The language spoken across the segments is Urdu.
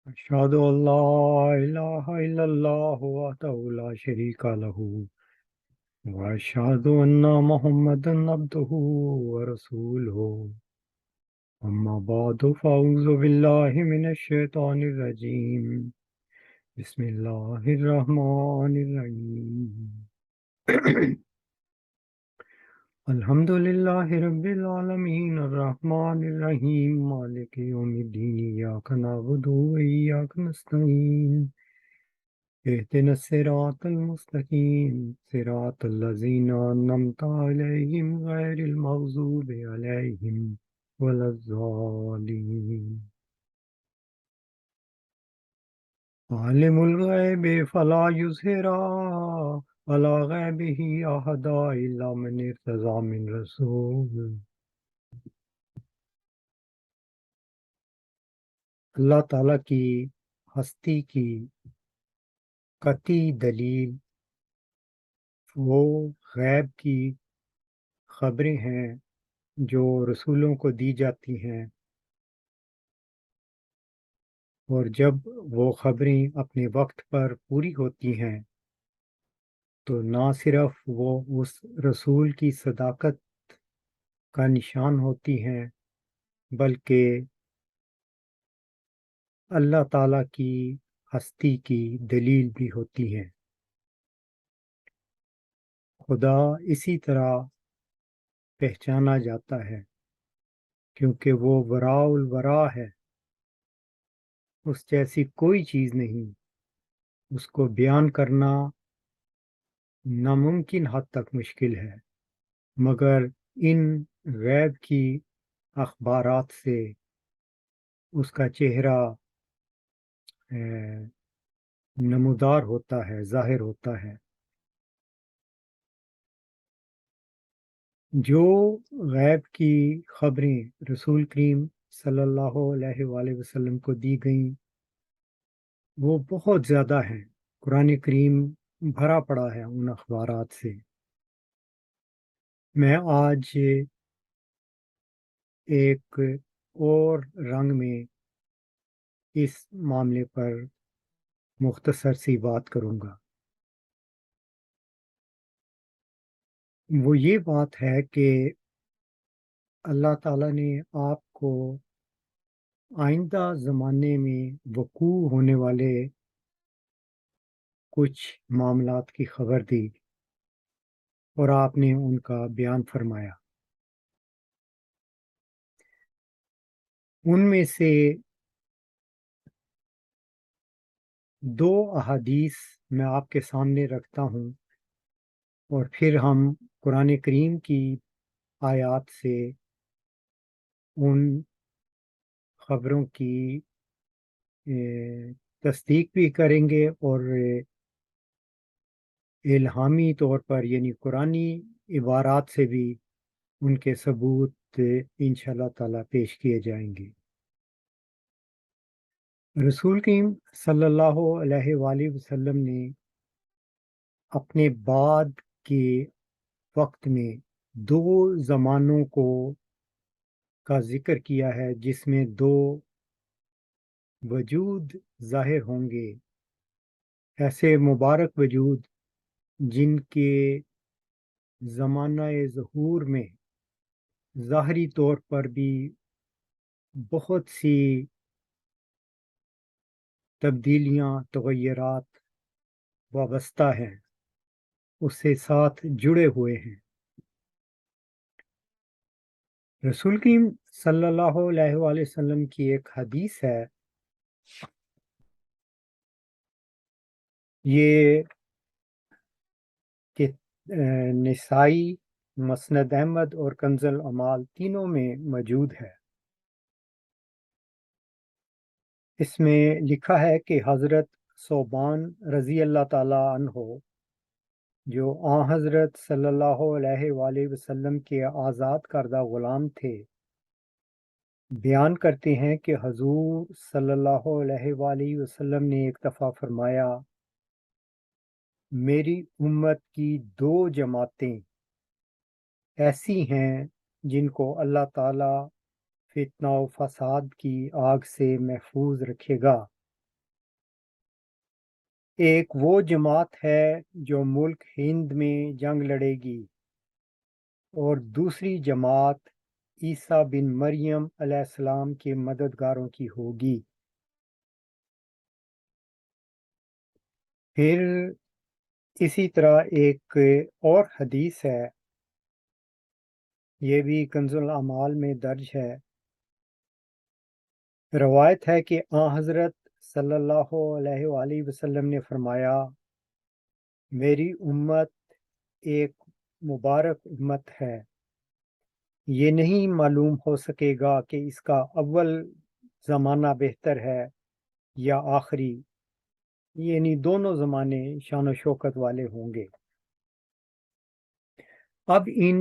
أشهد أن لا إله إلا الله وحده لا شريك له وأشهد أن محمدا عبده ورسوله أما بعد فأعوذ بالله من الشيطان الرجيم بسم الله الرحمن الرحيم الحمد لله رب العالمين الرحمن الرحيم مالك يوم الدين إياك نعبد وإياك نستعين اهدنا الصراط المستقيم صراط الذين أنعمت عليهم غير المغضوب عليهم ولا الضالين عالم الغيب فلا يظهر على غيبه أحدا إلا من ارتضى من رسول. اللہ تعالیٰ کی ہستی کی قطعی دلیل وہ غیب کی خبریں ہیں جو رسولوں کو دی جاتی ہیں، اور جب وہ خبریں اپنے وقت پر پوری ہوتی ہیں تو نہ صرف وہ اس رسول کی صداقت کا نشان ہوتی ہیں بلکہ اللہ تعالیٰ کی ہستی کی دلیل بھی ہوتی ہیں۔ خدا اسی طرح پہچانا جاتا ہے کیونکہ وہ وراء الورا ہے، اس جیسی کوئی چیز نہیں، اس کو بیان کرنا ناممکن حد تک مشکل ہے، مگر ان غیب کی اخبارات سے اس کا چہرہ نمودار ہوتا ہے، ظاہر ہوتا ہے۔ جو غیب کی خبریں رسول کریم صلی اللہ علیہ وآلہ وسلم کو دی گئیں وہ بہت زیادہ ہیں، قرآن کریم بھرا پڑا ہے ان اخبارات سے۔ میں آج ایک اور رنگ میں اس معاملے پر مختصر سی بات کروں گا۔ وہ یہ بات ہے کہ اللہ تعالیٰ نے آپ کو آئندہ زمانے میں وقوع ہونے والے کچھ معاملات کی خبر دی اور آپ نے ان کا بیان فرمایا۔ ان میں سے دو احادیث میں آپ کے سامنے رکھتا ہوں اور پھر ہم قرآن کریم کی آیات سے ان خبروں کی تصدیق بھی کریں گے اور الہامی طور پر یعنی قرآنی عبارات سے بھی ان کے ثبوت انشاءاللہ تعالیٰ پیش کیے جائیں گے۔ رسول کریم صلی اللہ علیہ وآلہ وسلم نے اپنے بعد کے وقت میں دو زمانوں کا ذکر کیا ہے جس میں دو وجود ظاہر ہوں گے، ایسے مبارک وجود جن کے زمانہ ظہور میں ظاہری طور پر بھی بہت سی تبدیلیاں، تغیرات وابستہ ہیں، اس سے ساتھ جڑے ہوئے ہیں۔ رسول کریم صلی اللہ علیہ وآلہ وسلم کی ایک حدیث ہے، یہ کہ نسائی، مسند احمد اور کنز الاعمال تینوں میں موجود ہے۔ اس میں لکھا ہے کہ حضرت ثوبان رضی اللہ تعالیٰ عنہ جو آن حضرت صلی اللہ علیہ وآلہ وسلم کے آزاد کردہ غلام تھے، بیان کرتے ہیں کہ حضور صلی اللہ علیہ وآلہ وسلم نے ایک دفعہ فرمایا، میری امت کی دو جماعتیں ایسی ہیں جن کو اللہ تعالیٰ فتنہ و فساد کی آگ سے محفوظ رکھے گا۔ ایک وہ جماعت ہے جو ملک ہند میں جنگ لڑے گی اور دوسری جماعت عیسیٰ بن مریم علیہ السلام کے مددگاروں کی ہوگی۔ پھر اسی طرح ایک اور حدیث ہے، یہ بھی کنز الاعمال میں درج ہے۔ روایت ہے کہ حضرت صلی اللہ علیہ وآلہ وسلم نے فرمایا، میری امت ایک مبارک امت ہے، یہ نہیں معلوم ہو سکے گا کہ اس کا اول زمانہ بہتر ہے یا آخری، یعنی دونوں زمانے شان و شوکت والے ہوں گے۔ اب ان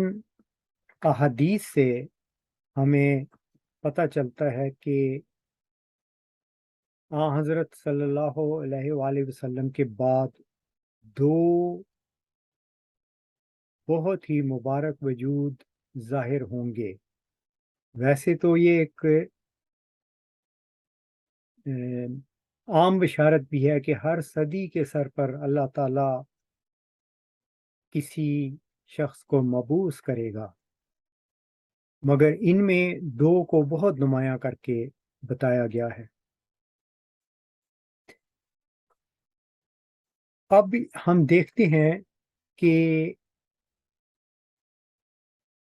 احادیث سے ہمیں پتہ چلتا ہے کہ حضرت صلی اللہ علیہ وآلہ وسلم کے بعد دو بہت ہی مبارک وجود ظاہر ہوں گے۔ ویسے تو یہ ایک عام بشارت بھی ہے کہ ہر صدی کے سر پر اللہ تعالیٰ کسی شخص کو مبعوث کرے گا، مگر ان میں دو کو بہت نمایاں کر کے بتایا گیا ہے۔ اب ہم دیکھتے ہیں کہ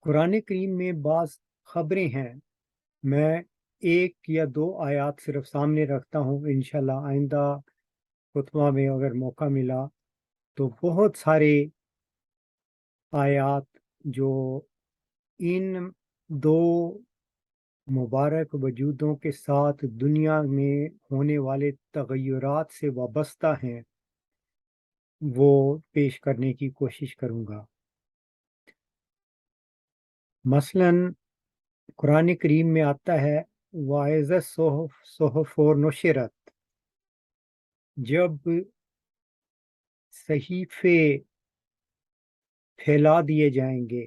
قرآن کریم میں بعض خبریں ہیں، میں ایک یا دو آیات صرف سامنے رکھتا ہوں، انشاءاللہ آئندہ خطبہ میں اگر موقع ملا تو بہت سارے آیات جو ان دو مبارک وجودوں کے ساتھ دنیا میں ہونے والے تغیرات سے وابستہ ہیں وہ پیش کرنے کی کوشش کروں گا۔ مثلاً قرآن کریم میں آتا ہے وَإِذَا الصُّحُفُ نُشِرَتْ، جب صحیفے پھیلا دیے جائیں گے۔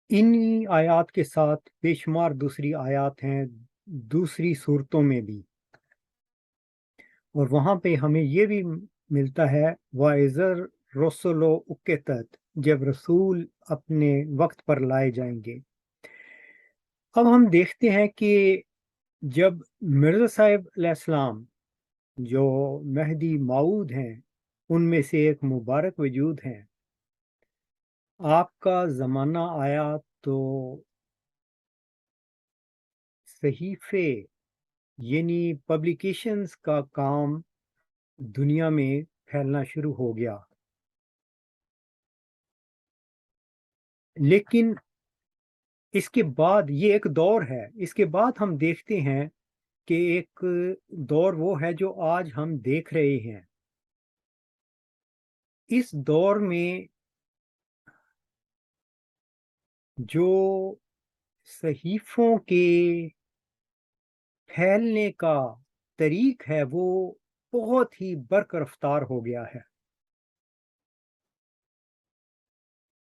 انہی آیات کے ساتھ بے شمار دوسری آیات ہیں دوسری صورتوں میں بھی، اور وہاں پہ ہمیں یہ بھی ملتا ہے وَإِذَا الرُّسُلُ أُقِّتَتْ، جب رسول اپنے وقت پر لائے جائیں گے۔ اب ہم دیکھتے ہیں کہ جب مرزا صاحب علیہ السلام جو مہدی موعود ہیں ان میں سے ایک مبارک وجود ہیں، آپ کا زمانہ آیا تو صحیفے یعنی پبلیکیشنز کا کام دنیا میں پھیلنا شروع ہو گیا، لیکن اس کے بعد یہ ایک دور ہے، اس کے بعد ہم دیکھتے ہیں کہ ایک دور وہ ہے جو آج ہم دیکھ رہے ہیں۔ اس دور میں جو صحیفوں کے پھیلنے کا طریق ہے وہ بہت ہی برق رفتار ہو گیا ہے۔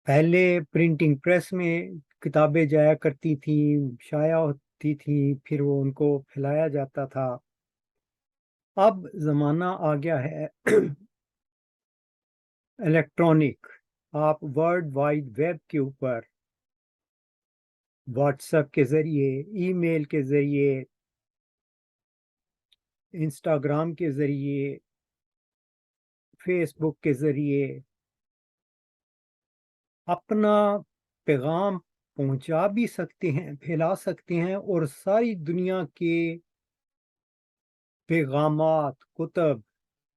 پہلے پرنٹنگ پریس میں کتابیں جایا کرتی تھیں، شائع ہوتی تھیں، پھر وہ ان کو پھیلایا جاتا تھا۔ اب زمانہ آ گیا ہے الیکٹرانک، آپ ورلڈ وائڈ ویب کے اوپر واٹس ایپ کے ذریعے، ای میل کے ذریعے، انسٹاگرام کے ذریعے، فیس بک کے ذریعے اپنا پیغام پہنچا بھی سکتے ہیں، پھیلا سکتے ہیں، اور ساری دنیا کے پیغامات، کتب،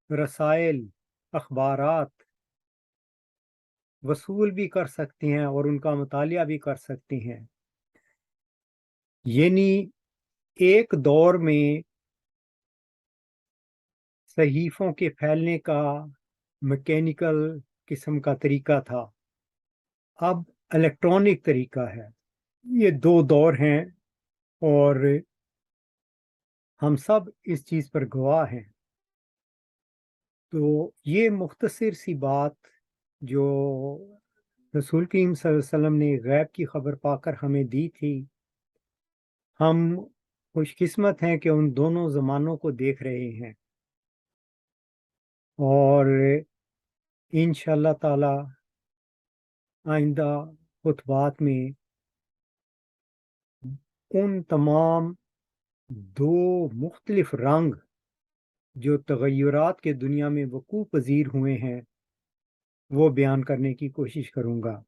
رسائل، اخبارات وصول بھی کر سکتے ہیں اور ان کا مطالعہ بھی کر سکتے ہیں۔ یعنی ایک دور میں صحیفوں کے پھیلنے کا میکینیکل قسم کا طریقہ تھا، اب الیکٹرانک طریقہ ہے۔ یہ دو دور ہیں اور ہم سب اس چیز پر گواہ ہیں۔ تو یہ مختصر سی بات جو رسول کریم صلی اللہ علیہ وسلم نے غیب کی خبر پا کر ہمیں دی تھی، ہم خوش قسمت ہیں کہ ان دونوں زمانوں کو دیکھ رہے ہیں، اور انشاءاللہ تعالی آئندہ خطبات میں ان تمام دو مختلف رنگ جو تغیرات کے دنیا میں وقوع پذیر ہوئے ہیں وہ بیان کرنے کی کوشش کروں گا۔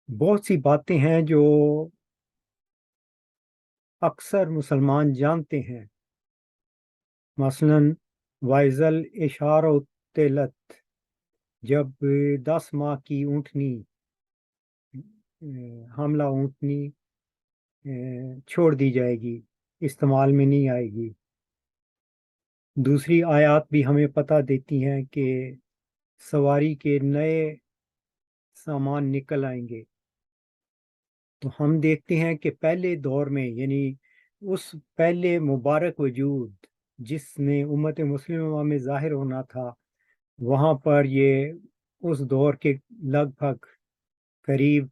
بہت سی باتیں ہیں جو اکثر مسلمان جانتے ہیں، مثلا وائزل اشار و تلت، جب 10 ماہ کی اونٹنی حاملہ اونٹنی چھوڑ دی جائے گی، استعمال میں نہیں آئے گی۔ دوسری آیات بھی ہمیں پتہ دیتی ہیں کہ سواری کے نئے سامان نکل آئیں گے۔ تو ہم دیکھتے ہیں کہ پہلے دور میں، یعنی اس پہلے مبارک وجود جس نے امت مسلمہ میں ظاہر ہونا تھا، وہاں پر یہ اس دور کے لگ بھگ قریب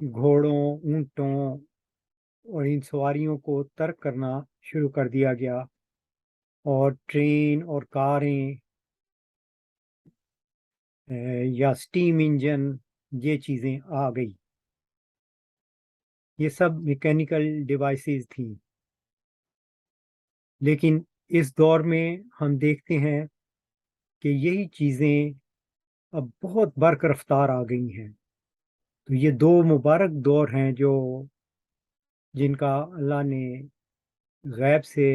گھوڑوں، اونٹوں اور ان سواریوں کو ترک کرنا شروع کر دیا گیا، اور ٹرین اور کاریں یا سٹیم انجن یہ چیزیں آ گئی۔ یہ سب میکینیکل ڈیوائسز تھیں، لیکن اس دور میں ہم دیکھتے ہیں کہ یہی چیزیں اب بہت برق رفتار آ گئی ہیں۔ تو یہ دو مبارک دور ہیں جن کا اللہ نے غیب سے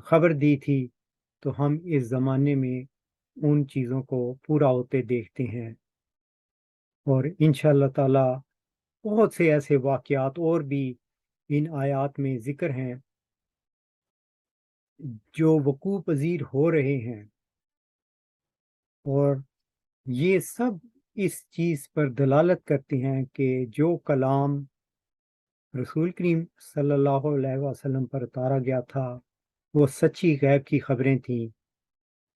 خبر دی تھی، تو ہم اس زمانے میں ان چیزوں کو پورا ہوتے دیکھتے ہیں، اور انشاءاللہ تعالی بہت سے ایسے واقعات اور بھی ان آیات میں ذکر ہیں جو وقوع پذیر ہو رہے ہیں، اور یہ سب اس چیز پر دلالت کرتے ہیں کہ جو کلام رسول کریم صلی اللہ علیہ وسلم پر اتارا گیا تھا وہ سچی غیب کی خبریں تھیں۔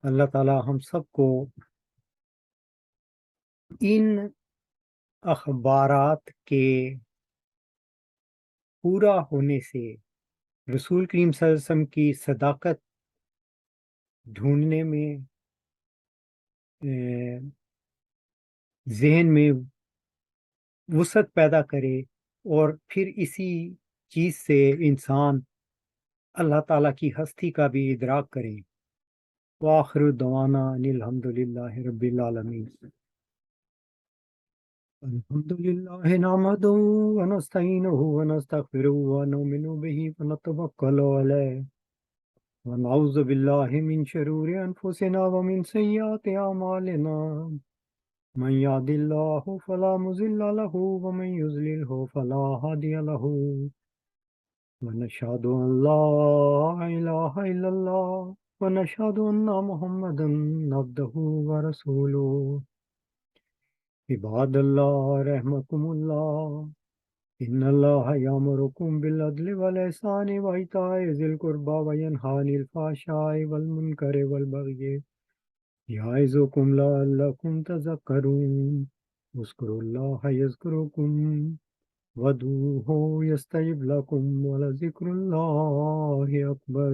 اللہ تعالی ہم سب کو ان اخبارات کے پورا ہونے سے رسول کریم صلی اللہ علیہ وسلم کی صداقت ڈھونڈنے میں ذہن میں وسعت پیدا کرے، اور پھر اسی چیز سے انسان اللہ تعالیٰ کی ہستی کا بھی ادراک کرے۔ وآخر دعوانا ان الحمد للہ رب العالمین۔ الحمد للہ نحمدہ ونستعینہ ونستغفرہ ونؤمن بہ ونتوکل علیہ ونعوذ باللہ من شرور انفسنا ومن سیئات اعمالنا، من يهد الله فلا مضل له ومن يضلل فلا هادي له، ونشهد ان لا اله الا الله ونشهد ان محمدا عبده ورسوله۔ عباد الله رحمكم الله، ان الله يأمركم بالعدل والإحسان وإيتاء ذي القربى وينهى عن الفحشاء والمنكر والبغي يعظكم لعلكم تذكرون۔ اذكروا الله يذكركم وادعوه يستجب لكم ولذكر الله أكبر۔